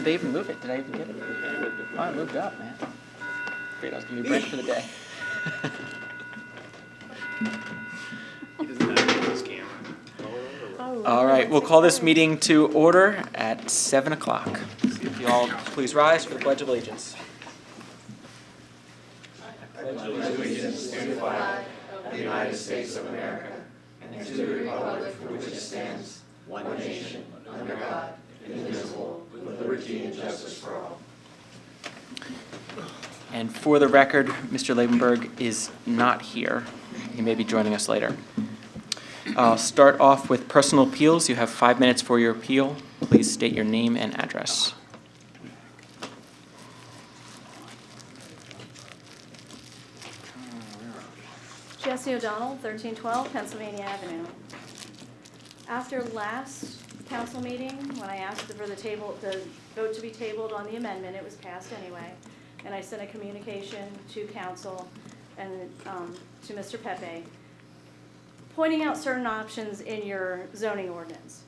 Did they even move it? Did I even get it? Oh, I moved up, man. Great, I was giving you a break for the day. He doesn't have his camera. All right, we'll call this meeting to order at 7 o'clock. If you all please rise for the Pledge of Allegiance. I pledge allegiance to the flag of the United States of America and to the republic for which it stands, one nation, under God, indivisible, with liberty and justice for all. And for the record, Mr. Labenberg is not here. He may be joining us later. I'll start off with personal appeals. You have 5 minutes for your appeal. Please state your name and address. Jesse O'Donnell, 1312 Pennsylvania Avenue. After last council meeting, when I asked for the vote to be tabled on the amendment, it was passed anyway, and I sent a communication to council and to Mr. Pepe, pointing out certain options in your zoning ordinance.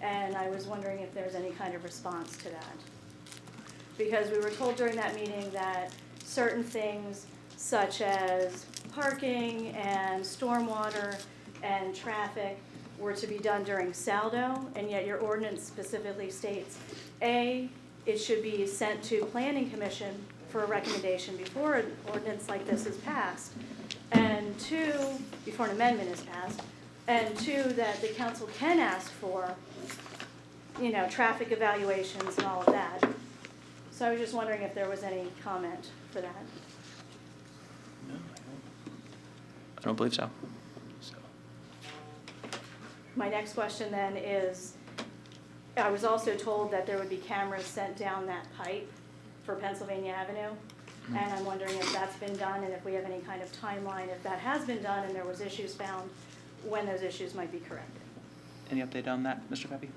And I was wondering if there's any kind of response to that. Because we were told during that meeting that certain things such as parking and stormwater and traffic were to be done during saldo, and yet your ordinance specifically states, A, it should be sent to Planning Commission for a recommendation before an ordinance like this is passed, and 2, before an amendment is passed, and 2, that the council can ask for, traffic evaluations and all of that. So I was just wondering if there was any comment for that. I don't believe so. My next question then is, I was also told that there would be cameras sent down that pipe for Pennsylvania Avenue, and I'm wondering if that's been done and if we have any kind of timeline, if that has been done and there was issues found, when those issues might be corrected. Any update on that, Mr. Pepe?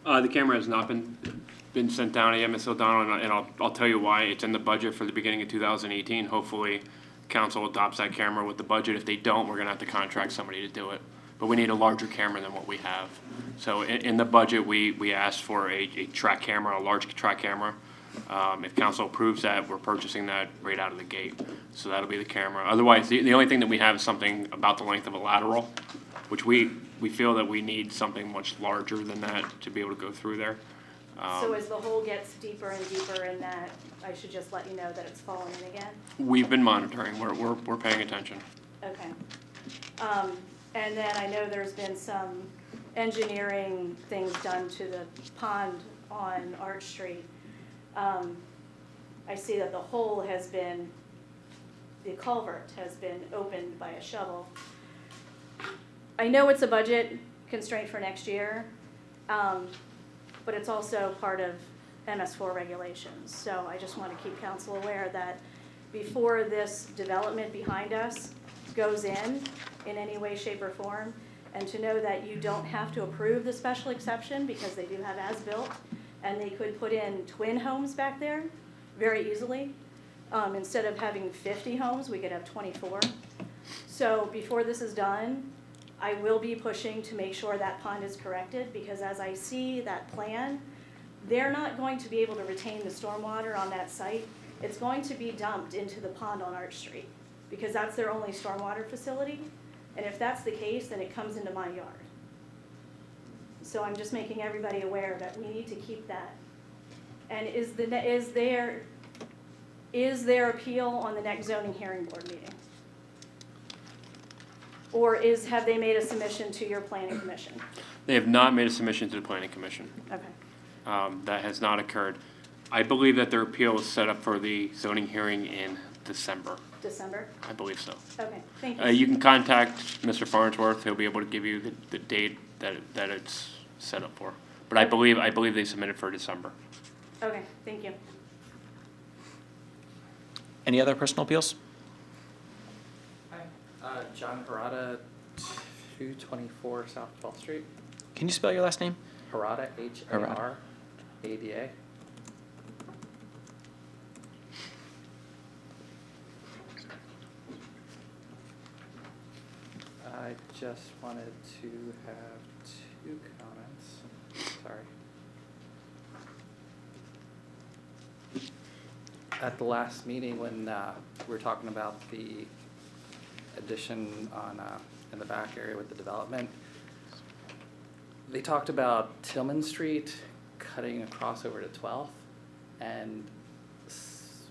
The camera has not been sent down yet, Ms. O'Donnell, and I'll tell you why. It's in the budget for the beginning of 2018. Hopefully, council adopts that camera with the budget. If they don't, we're going to have to contract somebody to do it. But we need a larger camera than what we have. So in the budget, we asked for a track camera, a large track camera. If council approves that, we're purchasing that right out of the gate. So that'll be the camera. Otherwise, the only thing that we have is something about the length of a lateral, which we feel that we need something much larger than that to be able to go through there. So as the hole gets deeper and deeper in that, I should just let you know that it's falling in again? We've been monitoring. We're paying attention. Okay. And then I know there's been some engineering things done to the pond on Arch Street. I see that the hole has been, the culvert has been opened by a shovel. I know it's a budget constraint for next year, but it's also part of MS4 regulations. So I just want to keep council aware that before this development behind us goes in any way, shape, or form, and to know that you don't have to approve the special exception because they do have as-built, and they could put in twin homes back there very easily. Instead of having 50 homes, we could have 24. So before this is done, I will be pushing to make sure that pond is corrected, because as I see that plan, they're not going to be able to retain the stormwater on that site. It's going to be dumped into the pond on Arch Street, because that's their only stormwater facility. And if that's the case, then it comes into my yard. So I'm just making everybody aware that we need to keep that. And is there appeal on the next zoning hearing board meeting? Or have they made a submission to your planning commission? They have not made a submission to the planning commission. Okay. That has not occurred. I believe that their appeal is set up for the zoning hearing in December. December? I believe so. Okay, thank you. You can contact Mr. Farnsworth. He'll be able to give you the date that it's set up for. But I believe they submitted for December. Okay, thank you. Any other personal appeals? Hi, John Harada, 224 South 12th Street. Can you spell your last name? Harada, Harada. I just wanted to have 2 comments. Sorry. At the last meeting, when we were talking about the addition on, in the back area with the development, they talked about Tillman Street cutting across over to 12th, and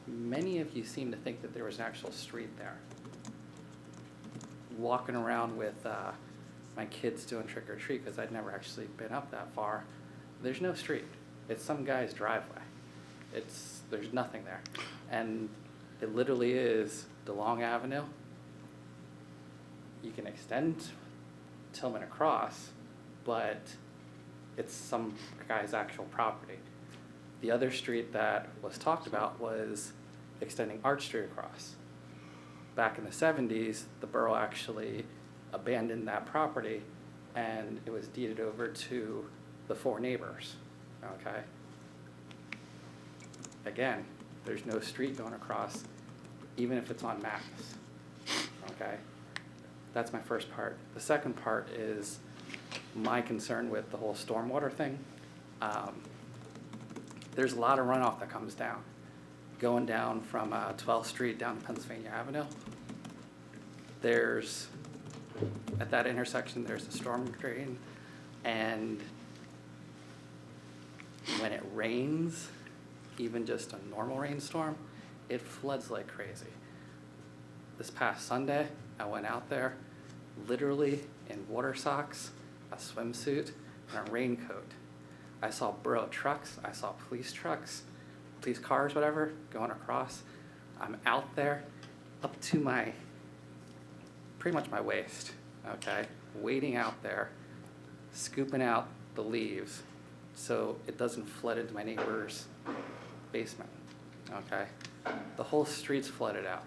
many of you seem to think that there was an actual street there. Walking around with my kids doing trick or treat, because I'd never actually been up that far, there's no street. It's some guy's driveway. There's nothing there. And it literally is DeLong Avenue. You can extend Tillman across, but it's some guy's actual property. The other street that was talked about was extending Arch Street across. Back in the 70s, the borough actually abandoned that property and it was deeded over to the 4 neighbors, okay? Again, there's no street going across, even if it's on maps, okay? That's my first part. The second part is my concern with the whole stormwater thing. There's a lot of runoff that comes down. Going down from 12th Street down to Pennsylvania Avenue, at that intersection, there's a storm drain, and when it rains, even just a normal rainstorm, it floods like crazy. This past Sunday, I went out there, literally in water socks, a swimsuit, and a raincoat. I saw borough trucks, I saw police trucks, police cars, whatever, going across. I'm out there up to pretty much my waist, okay? Wading out there, scooping out the leaves so it doesn't flood into my neighbor's basement, okay? The whole street's flooded out.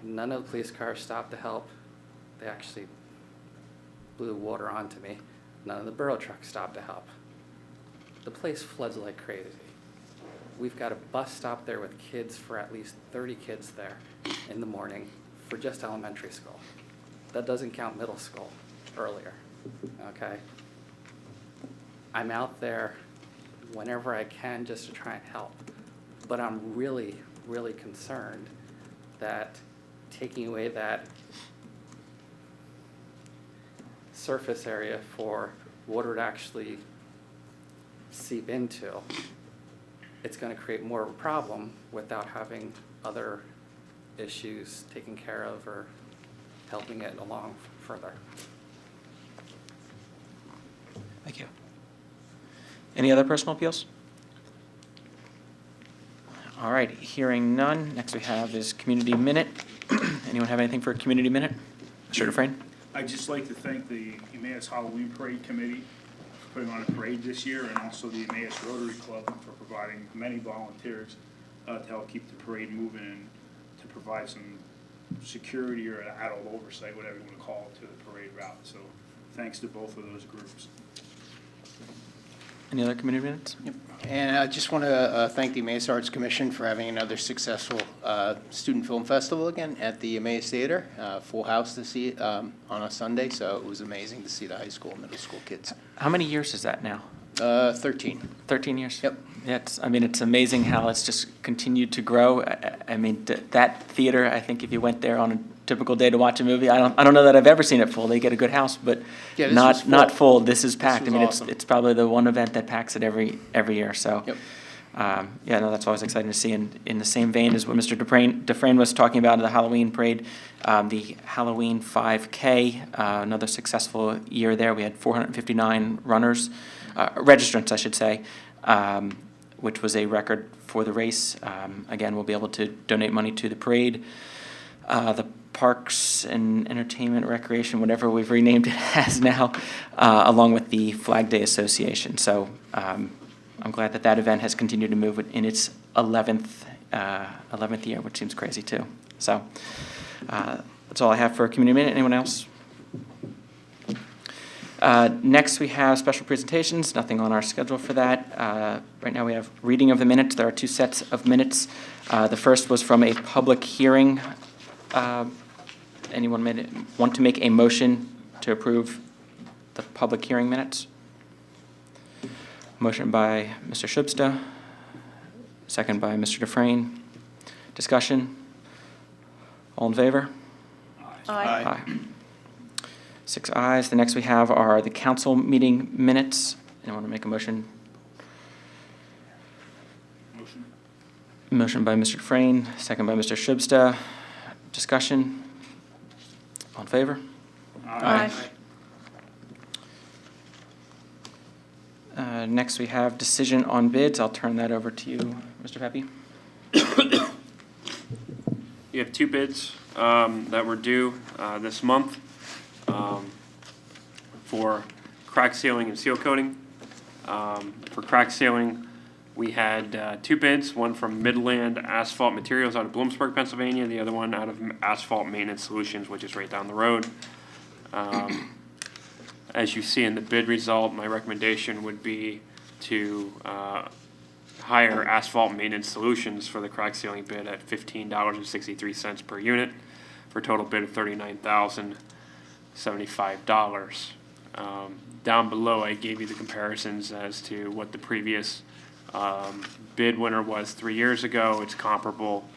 None of the police cars stopped to help. They actually blew water onto me. None of the borough trucks stopped to help. The place floods like crazy. We've got a bus stop there with kids, for at least 30 kids there in the morning for just elementary school. That doesn't count middle school earlier, okay? I'm out there whenever I can just to try and help. But I'm really, really concerned that taking away that surface area for water to actually seep into, it's going to create more of a problem without having other issues taken care of or helping it along further. Thank you. Any other personal appeals? All right, hearing none. Next we have is Community Minute. Anyone have anything for a Community Minute? Mr. Dufresne? I'd just like to thank the Emmaus Halloween Parade Committee for putting on a parade this year, and also the Emmaus Rotary Club for providing many volunteers to help keep the parade moving and to provide some security or adult oversight, whatever you want to call it, to the parade route. So thanks to both of those groups. Any other community minutes? Yep. And I just want to thank the Emmaus Arts Commission for having another successful student film festival again at the Emmaus Theater. Full house to see on a Sunday, so it was amazing to see the high school and middle school kids. How many years is that now? 13. 13 years? Yep. Yeah, it's amazing how it's just continued to grow. I mean, that theater, I think if you went there on a typical day to watch a movie, I don't know that I've ever seen it full. They get a good house, but Yeah, this was not full. full. This is packed. was I mean, awesome. it's probably the one event that packs it every year. So, Yep. yeah, no, that's always exciting to see. And in the same vein as what Mr. Dufresne was talking about the Halloween parade, the Halloween 5K, another successful year there. We had 459 runners, registrants, I should say, which was a record for the race. Again, we'll be able to donate money to the parade. The Parks and Entertainment Recreation, whatever we've renamed it as now, along with the Flag Day Association. So I'm glad that event has continued to move in its 11th year, which seems crazy too. So that's all I have for Community Minute. Anyone else? Next, we have special presentations. Nothing on our schedule for that. Right now, we have reading of the minutes. There are 2 sets of minutes. The first was from a public hearing. Anyone want to make a motion to approve the public hearing minutes? Motion by Mr. Schubsta, second by Mr. Dufresne. Discussion? All in favor? Aye. 6 ayes. The next we have are the council meeting minutes. Anyone want to make a motion? Motion. Motion by Mr. Dufresne, second by Mr. Shubsta. Discussion? All in favor? Aye. Next, we have decision on bids. I'll turn that over to you, Mr. Pepe. You have 2 bids that were due this month for crack sealing and seal coating. For crack sealing, we had 2 bids, one from Midland Asphalt Materials out of Bloomsburg, Pennsylvania, the other one out of Asphalt Maintenance Solutions, which is right down the road. As you see in the bid result, my recommendation would be to hire Asphalt Maintenance Solutions for the crack sealing bid at $15.63 per unit, for a total bid of $39,075. Down below, I gave you the comparisons as to what the previous bid winner was 3 years ago. It's comparable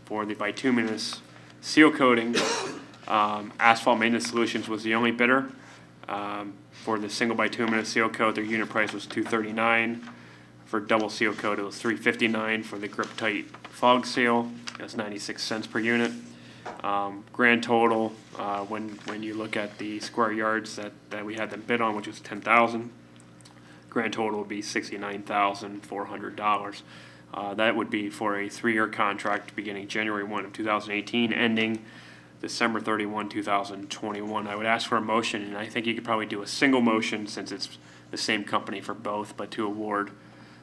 for the bituminous seal coating. Asphalt Maintenance Solutions was the only bidder. For the single bituminous seal coat, their unit price was $239. For double seal coat, it was $359. For the grip tight fog seal, that's 96 cents per unit. Grand total, when you look at the square yards that we had them bid on, which was 10,000, grand total would be $69,400. That would be for a 3-year contract beginning January 1 of 2018, ending December 31, 2021. I would ask for a motion, and I think you could probably do a single motion since it's the same company for both, but to award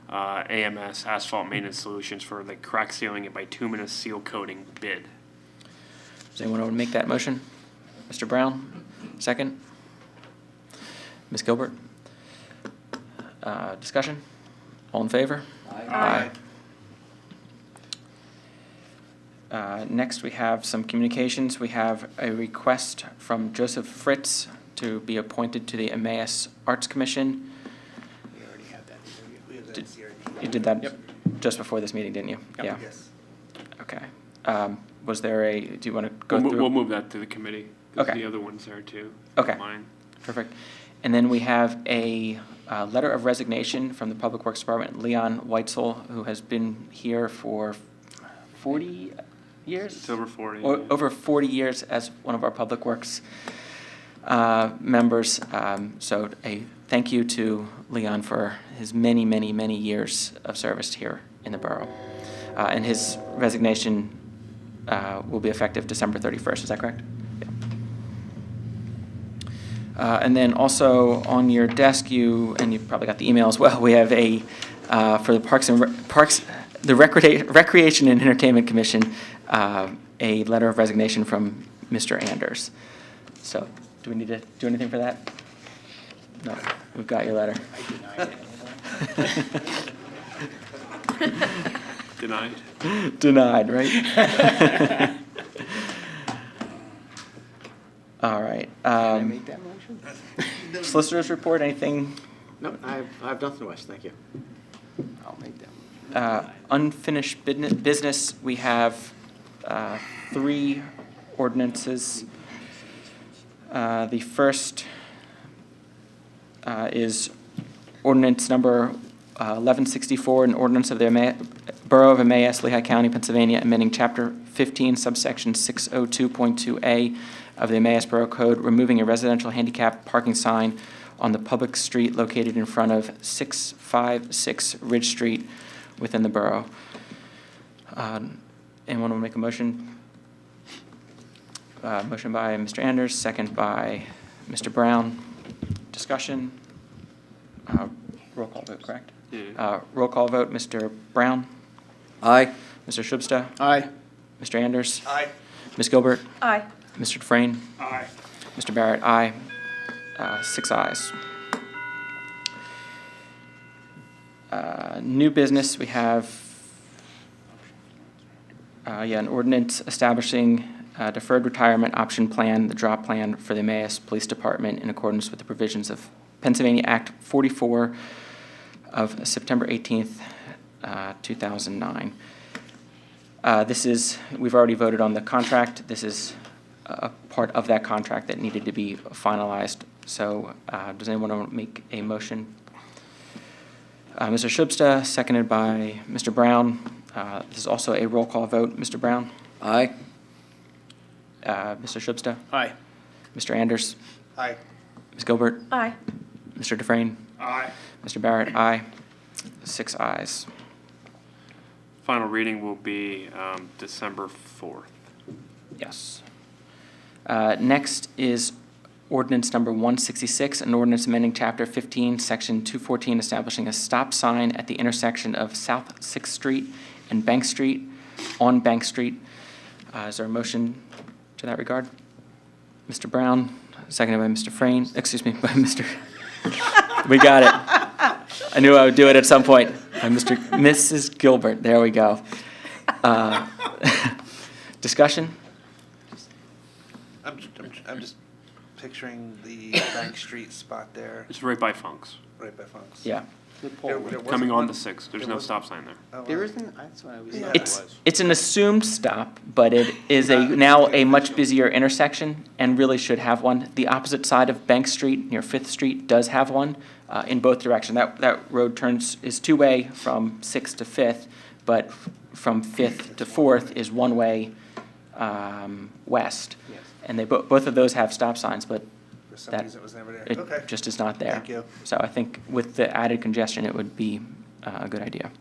AMS Asphalt Maintenance Solutions for the crack sealing and bituminous seal coating bid. Does anyone want to make that motion? Mr. Brown, second. Ms. Gilbert? Discussion? All in favor? Aye. Next, we have some communications. We have a request from Joseph Fritz to be appointed to the Emmaus Arts Commission. We already had that. You did that just before this meeting, didn't you? Yeah. Yes. Okay. Was there do you want to go through? We'll move that to the committee, because Okay. the other one's there too. Okay. Mine. Perfect. And then we have a letter of resignation from the Public Works Department, Leon Weitzel, who has been here for 40 years? It's over 40. Or yeah. over 40 years as one of our Public Works members. So a thank you to Leon for his many, many, many years of service here in the borough. And his resignation will be effective December 31st. Is that correct? Yeah. And then also on your desk, and you probably got the email as well, we have a, for the Recreation and Entertainment Commission, a letter of resignation from Mr. Anders. So, do we need to do anything for that? No, we've got your letter. Denied. Denied, right? All right. Can I make that motion? Solicitors report, anything? No, I have nothing, Wes, thank you. I'll make that motion. Unfinished business, we have 3 ordinances. The first is ordinance number 1164, an ordinance of the Borough of Emmaus, Lehigh County, Pennsylvania, amending Chapter 15, subsection 602.2A of the Emmaus Borough Code, removing a residential handicap parking sign on the public street located in front of 656 Ridge Street within the borough. Anyone want to make a motion? Motion by Mr. Anders, second by Mr. Brown. Discussion? Roll call vote, correct? Yeah. Roll call vote, Mr. Brown? Aye. Mr. Shubsta? Aye. Mr. Anders? Aye. Ms. Gilbert? Aye. Mr. Dufresne? Aye. Mr. Barrett, aye. 6 ayes. New business, we have an ordinance establishing a deferred retirement option plan, the drop plan for the Emmaus Police Department in accordance with the provisions of Pennsylvania Act 44 of September 18th, 2009. We've already voted on the contract. This is a part of that contract that needed to be finalized. So does anyone want to make a motion? Mr. Shubsta, seconded by Mr. Brown. This is also a roll call vote. Mr. Brown? Aye. Mr. Shubsta? Aye. Mr. Anders? Aye. Ms. Gilbert? Aye. Mr. Dufresne? Aye. Mr. Barrett? Aye. 6 ayes. Final reading will be December 4th. Yes. Next is ordinance number 166, an ordinance amending Chapter 15, Section 214, establishing a stop sign at the intersection of South 6th Street and Bank Street, on Bank Street. Is there a motion to that regard? Mr. Brown, seconded by Mr. Frayne, by Mr. We got it. I knew I would do it at some point. By Mrs. Gilbert, there we go. Discussion? I'm just picturing the Bank Street spot there, It's right by Funk's, right by Funk's. Yeah. There wasn't coming on one- the 6th. There's there no was- stop sign there. Oh, There wow. isn't, that's what I was Yeah. thought it It's, was. it's an assumed stop, but it is now a much busier intersection and really should have one. The opposite side of Bank Street, near Fifth Street, does have one in both directions. That road is two-way from Sixth to Fifth, but from Fifth to Fourth is one-way west. Yes. And both of those have stop signs, but For some that- reason, it was never there. it Okay. just is not there. Thank you. So I think with the added congestion, it would be a good idea.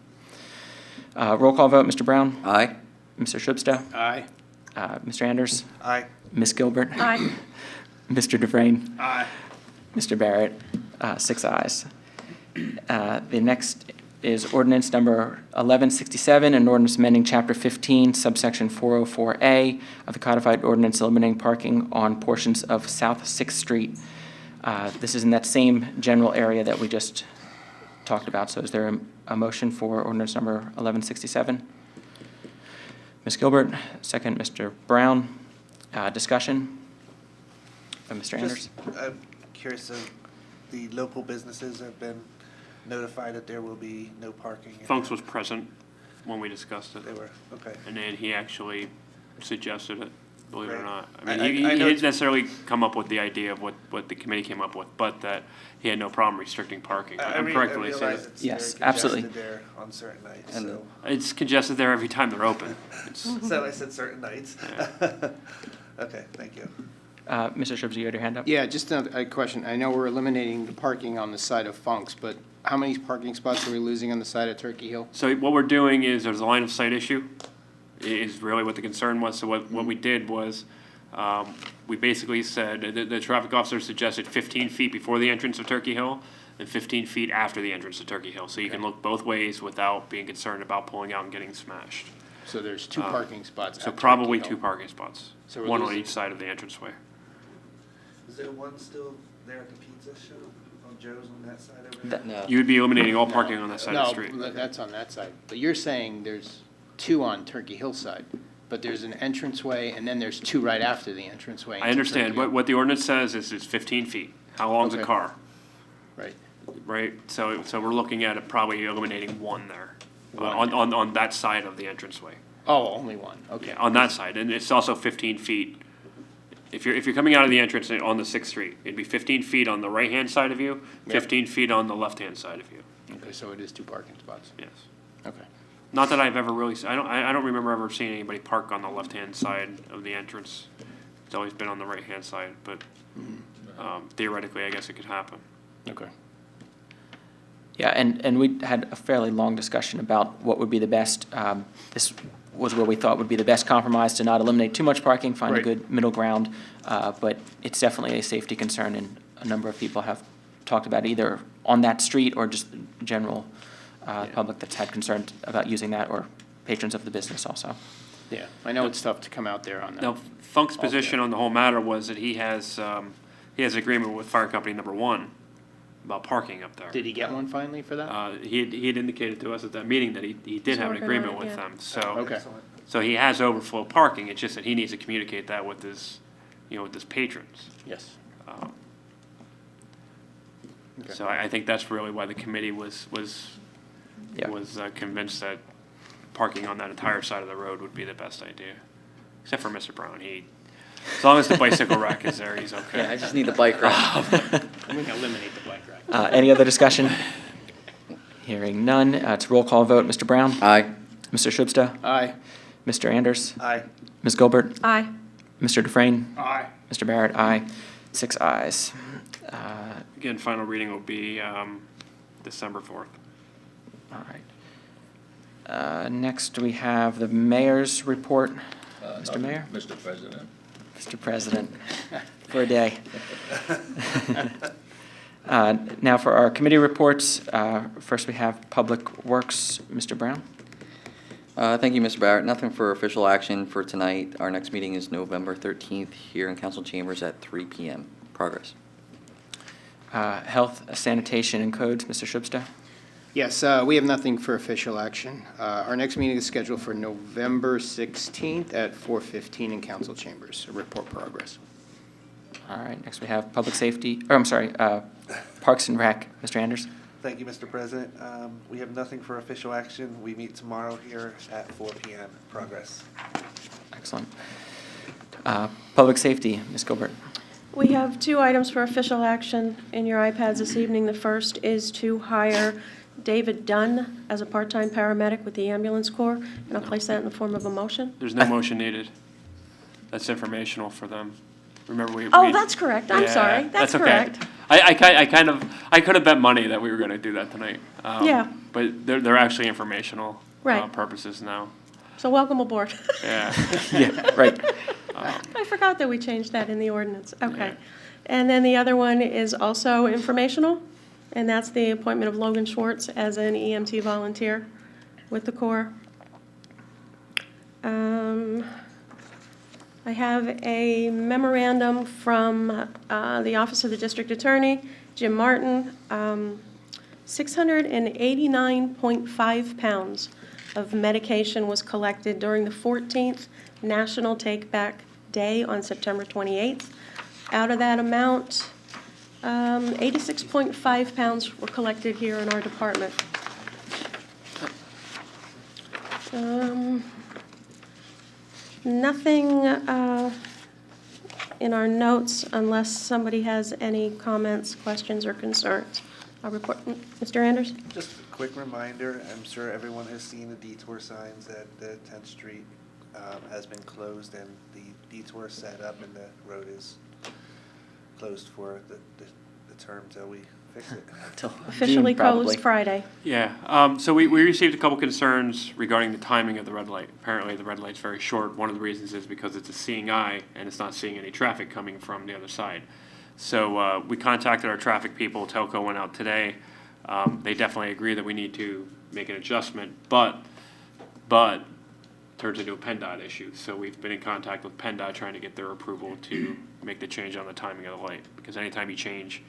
Roll call vote, Mr. Brown? Aye. Mr. Shubsta? Aye. Mr. Anders? Aye. Ms. Gilbert? Aye. Mr. Dufresne? Aye. Mr. Barrett? 6 ayes. The next is ordinance number 1167, an ordinance amending Chapter 15, subsection 404A of the codified ordinance eliminating parking on portions of South 6th Street. This is in that same general area that we just talked about. So is there a motion for ordinance number 1167? Ms. Gilbert, second, Mr. Brown. Discussion? Mr. Anders? Just, I'm curious, the local businesses have been notified that there will be no parking. Funk's was present when we discussed it, They were, okay. and then he actually suggested it, believe it or Right. not. I- I mean, I he know didn't it's- necessarily come up with the idea of what the committee came up with, but that he had no problem restricting parking. I'm correct when I say realize that. it's Yes, very absolutely. congested there on certain nights, And so. It's congested there every time they're open. It's, So I said certain nights. Okay, thank you. Mr. Shubs, you had your hand up? Yeah, just a question. I know we're eliminating the parking on the side of Funk's, but how many parking spots are we losing on the side of Turkey Hill? So what we're doing is, there's a line of sight issue, is really what the concern was. So what we did was, we basically said, the traffic officer suggested 15 feet before the entrance of Turkey Hill and 15 feet after the entrance of Turkey Hill. So you can look both ways without being concerned about pulling out and getting smashed. So there's two parking spots at So Turkey probably Hill. 2 parking spots, So we're one on losing- each side of the entranceway. Is there one still there at the pizza shop on Joe's on that side over there? That- No. You would be eliminating all parking on that side of the street. No, that's on that side. But you're saying there's two on Turkey Hill side, but there's an entranceway and then there's two right after the entranceway. I into understand, Turkey Hill. what the ordinance says is it's 15 feet. How long's a Okay. car, Right. right? So we're looking at it probably eliminating one there, One. on that side of the entranceway. Oh, only one, okay. On that side, and it's also 15 feet. If you're coming out of the entrance on the 6th Street, it'd be 15 feet on the right-hand side of you, Yep. 15 feet on the left-hand side of you, Okay, so it is two parking spots. yes. Okay. Not that I've ever really, I don't remember ever seeing anybody park on the left-hand side of the entrance. It's always been on the right-hand side, but theoretically, I guess it could happen. Okay. Yeah, and we had a fairly long discussion about what would be the best. This was where we thought would be the best compromise to not eliminate too much parking, find a Right. good middle ground. But it's definitely a safety concern, and a number of people have talked about either on that street or just general public that's had concerns about using that, or patrons of the business also. Yeah, I know it's tough to come out there on that. Now, Funk's position on the whole matter was that he has agreement with Fire Company Number 1 about parking up there. Did he get one finally for that? He had indicated to us at that meeting that he did have an working on agreement it, with yeah. them, so. Okay. Excellent. So he has overflow parking, it's just that he needs to communicate that with his, with his patrons. Yes. Um, Okay. So I think that's really why the committee was Yeah. convinced that parking on that entire side of the road would be the best idea. Except for Mr. Brown, as long as the bicycle rack is there, he's okay. Yeah, I just need the bike rack. I'm gonna eliminate the bike rack. Any other discussion? Hearing none, it's a roll call vote. Mr. Brown? Aye. Mr. Shubsta? Aye. Mr. Anders? Aye. Ms. Gilbert? Aye. Mr. Dufrain? Aye. Mr. Barrett? Aye. 6 ayes. Again, final reading will be December 4th. All right. Next, we have the mayor's report. Mr. Mayor? Mr. President. Mr. President, for a day. Now for our committee reports. First, we have Public Works. Mr. Brown? Thank you, Mr. Barrett. Nothing for official action for tonight. Our next meeting is November 13th here in council chambers at 3 p.m. Progress. Health, Sanitation, and Codes. Mr. Shubsta? Yes, we have nothing for official action. Our next meeting is scheduled for November 16th at 4:15 in council chambers. Report progress. All right, next we have Public Safety, or I'm sorry, Parks and Rec. Mr. Anders? Thank you, Mr. President. We have nothing for official action. We meet tomorrow here at 4 p.m. Progress. Excellent. Public Safety, Ms. Gilbert. We have 2 items for official action in your iPads this evening. The first is to hire David Dunn as a part-time paramedic with the ambulance corps, and I'll place that in the form of a motion. There's no motion needed. That's informational for them. Remember, Oh, that's correct. I'm Yeah, sorry. That's okay. correct. I could have bet money that we were going to do that tonight. Yeah. But they're actually informational Right. purposes now. So welcome aboard. Yeah. Yeah, right. I forgot that we changed that in the ordinance. Okay. Yeah. And then the other one is also informational, and that's the appointment of Logan Schwartz as an EMT volunteer with the Corps. I have a memorandum from the Office of the District Attorney, Jim Martin, 689.5 pounds of medication was collected during the 14th National Take Back Day on September 28th. Out of that amount, 86.5 pounds were collected here in our department. Nothing in our notes unless somebody has any comments, questions, or concerns. I'll report. Mr. Anders? Just a quick reminder, I'm sure everyone has seen the detour signs that the 10th Street has been closed and the detour set up and the road is closed for the term till we fix it. Till Officially June, probably. closed Friday. Yeah, so we received a couple concerns regarding the timing of the red light. Apparently, the red light's very short. One of the reasons is because it's a seeing eye, and it's not seeing any traffic coming from the other side. So we contacted our traffic people. Telco went out today. They definitely agree that we need to make an adjustment, but turns into a PennDOT issue. So we've been in contact with PennDOT trying to get their approval to make the change on the timing of the light. Because anytime you change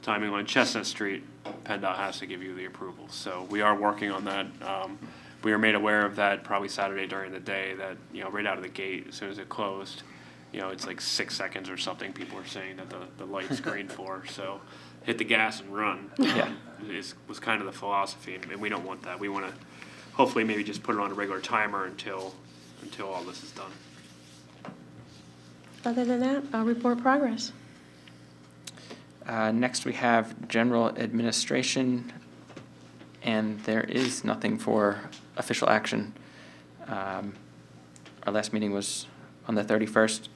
timing on Chestnut Street, PennDOT has to give you the approval. So we are working on that. We were made aware of that probably Saturday during the day that, right out of the gate, as soon as it closed, it's like 6 seconds or something people are saying that the light's green for. So hit the gas and run. Yeah. Was kind of the philosophy, and we don't want that. We want to hopefully maybe just put it on a regular timer until all this is done. Other than that, I'll report progress. Next, we have General Administration, and there is nothing for official action. Our last meeting was on the 31st,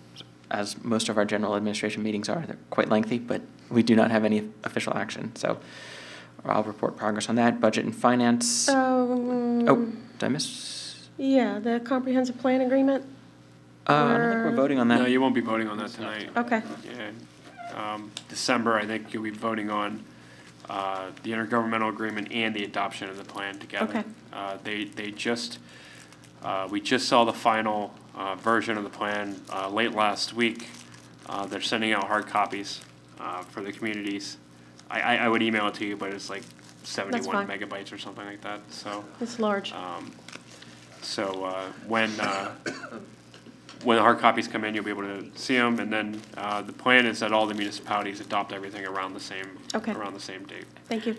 as most of our General Administration meetings are. They're quite lengthy, but we do not have any official action, so I'll report progress on that. Budget and Finance. Oh, did I miss? Yeah, the comprehensive plan agreement. I don't think we're voting on that. No, you won't be voting on that tonight. Okay. Yeah. December, I think you'll be voting on the intergovernmental agreement and the adoption of the plan together. Okay. We just saw the final version of the plan late last week. They're sending out hard copies for the communities. I would email it to you, but it's like 71 fine. megabytes or something like that. So It's large. when the hard copies come in, you'll be able to see them, and then the plan is that all the municipalities adopt everything around the same around the same date. Thank you.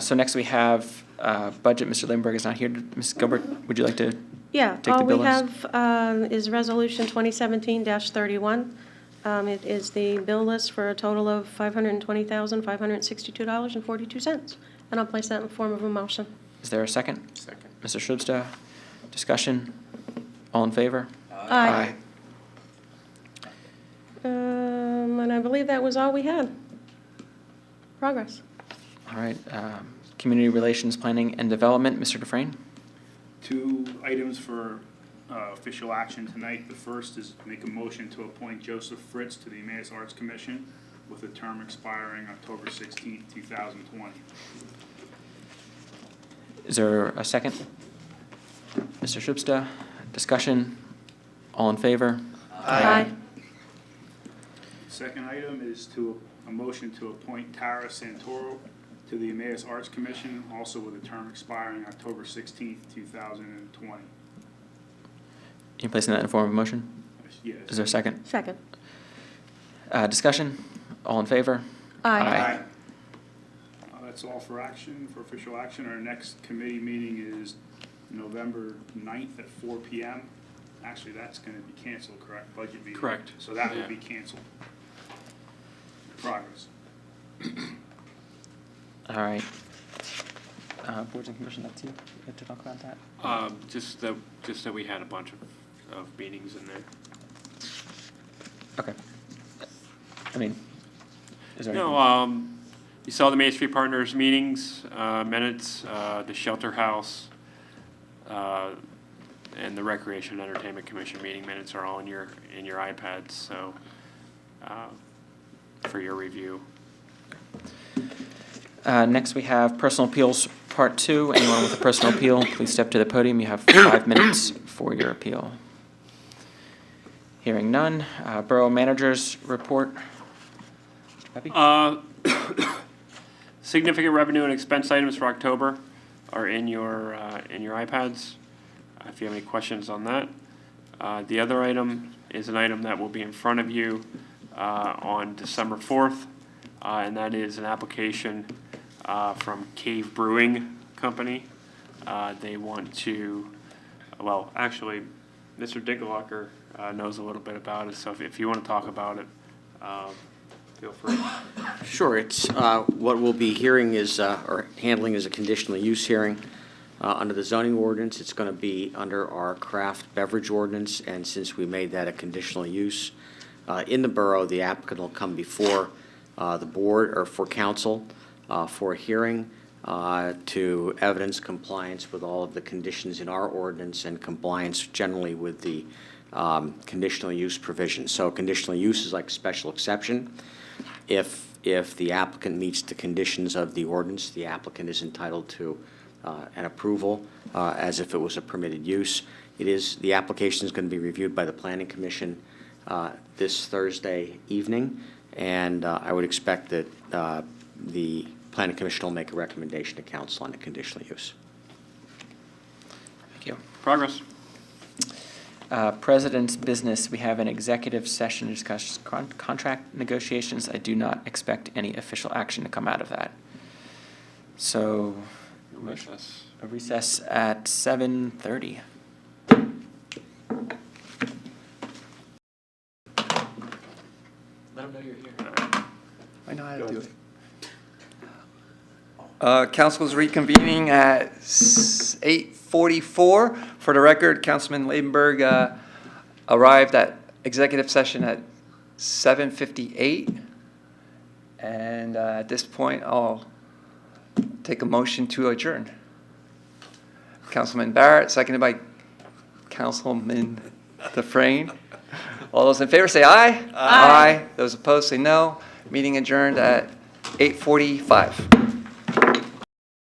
So next we have budget. Mr. Liebenberg is not here. Ms. Gilbert, would you like to? Yeah, Take the all we bill list. have is Resolution 2017-31. It is the bill list for a total of $520,562.42. And I'll place that in the form of a motion. Is there a second? Second. Mr. Shrubsta, discussion? All in favor? Aye. And I believe that was all we had. Progress. All right, Community Relations Planning and Development, Mr. Dufresne? 2 items for official action tonight. The first is make a motion to appoint Joseph Fritz to the Emmaus Arts Commission with a term expiring October 16th, 2020. Is there a second? Mr. Shrubsta, discussion? All in favor? Aye. Second item is a motion to appoint Tara Santoro to the Emmaus Arts Commission, also with a term expiring October 16th, 2020. You placing that in form of a motion? Yes. Is there a second? Second. Discussion? All in favor? Aye. That's all for action, for official action. Our next committee meeting is November 9th at 4 p.m. Actually, that's going to be canceled, correct? Budget meeting. Correct. So that Yeah. will be canceled. Progress. All right. Boards and commission, that's you. You have to talk about that? Just that we had a bunch of meetings in there. Okay. I mean, is there? No, you saw the Main Street Partners meetings, minutes, the Shelter House, and the Recreation and Entertainment Commission meeting minutes are all in your iPads, so, for your review. Next, we have personal appeals, part 2. Anyone with a personal appeal, please step to the podium. You have 5 minutes for your appeal. Hearing none. Borough Manager's report. Pepe? Significant revenue and expense items for October are in your iPads, if you have any questions on that. The other item is an item that will be in front of you on December 4th, and that is an application from Cave Brewing Company. They want to, well, actually, Mr. Dinkelocker knows a little bit about it, so if you want to talk about it, feel free. Sure, it's, what we'll be hearing is, or handling is a conditional use hearing. Under the zoning ordinance, it's going to be under our craft beverage ordinance, and since we made that a conditional use in the borough, the applicant will come before the board or for council for a hearing to evidence compliance with all of the conditions in our ordinance and compliance generally with the conditional use provisions. So conditional use is like special exception. If the applicant meets the conditions of the ordinance, the applicant is entitled to an approval as if it was a permitted use. The application is going to be reviewed by the Planning Commission this Thursday evening, and I would expect that the Planning Commission will make a recommendation to council on the conditional use. Thank you. Progress. President's business, we have an executive session to discuss contract negotiations. I do not expect any official action to come out of that. So, Recess. a recess at 7:30. Let them know you're here. I know how to do it. Council is reconvening at 8:44. For the record, Councilman Liebenberg arrived at executive session at 7:58. And at this point, I'll take a motion to adjourn. Councilman Barrett, seconded by Councilman Dufresne. All those in favor say aye. Aye. Those opposed say no. Meeting adjourned at 8:45.